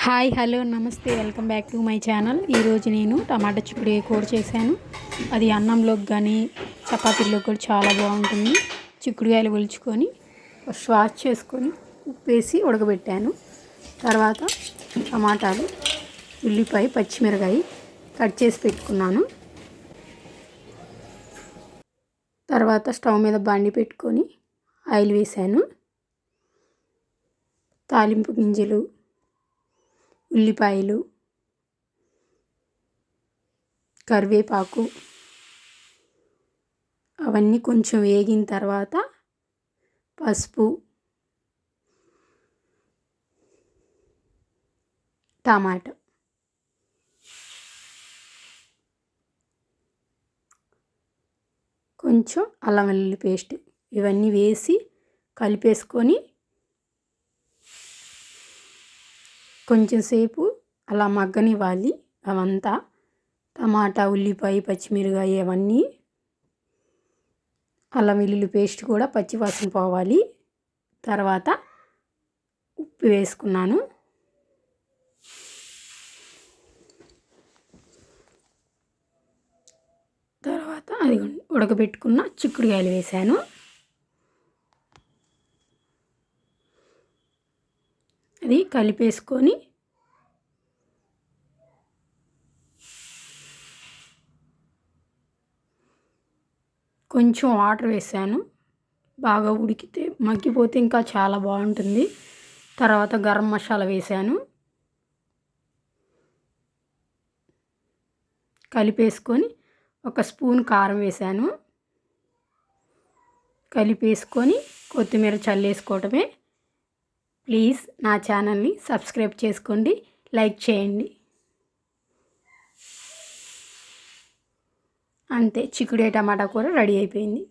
Hi hello నమస్తే welcome back to my channel. ఈరోజు నేను టమాటా చిక్కుడుకాయ కూర చేశాను. అది అన్నంలోకి కానీ చపాతీలోకి కూడా చాలా బాగుంటుంది. చిక్కుడుకాయలు ఒలుచుకొని వాష్ చేసుకొని ఉప్పేసి ఉడకబెట్టాను. తర్వాత టమాటాలు, ఉల్లిపాయ, పచ్చిమిరకాయ కట్ చేసి పెట్టుకున్నాను. తర్వాత స్టవ్ మీద బండి పెట్టుకొని ఆయిల్ వేసాను. తాలింపు గింజలు, ఉల్లిపాయలు, కరివేపాకు అవన్నీ కొంచెం వేగిన తర్వాత పసుపు, టమాటా, కొంచెం అల్లం వెల్లుల్లి పేస్ట్ ఇవన్నీ వేసి కలిపేసుకొని కొంచెం సేపు అలా మగ్గనివ్వాలి. అవంతా టమాటా, ఉల్లిపాయ, పచ్చిమిరకాయ అవన్నీ అల్లం వెల్లుల్లి పేస్ట్ కూడా పచ్చివాసన పోవాలి. తర్వాత ఉప్పు వేసుకున్నాను. తర్వాత అది ఉడకబెట్టుకున్న చిక్కుడుకాయలు వేసాను. అది కలిపేసుకొని కొంచెం వాటర్ వేసాను. బాగా ఉడికితే మగ్గిపోతే ఇంకా చాలా బాగుంటుంది. తర్వాత గరం మసాలా వేసాను. కలిపేసుకొని ఒక స్పూన్ కారం వేసాను. కలిపేసుకొని కొత్తిమీర చల్లేసుకోవటమే. ప్లీజ్ నా ఛానల్ని సబ్స్క్రైబ్ చేసుకోండి, లైక్ చేయండి. అంతే, చిక్కుడుకాయ టమాటా కూర రెడీ అయిపోయింది.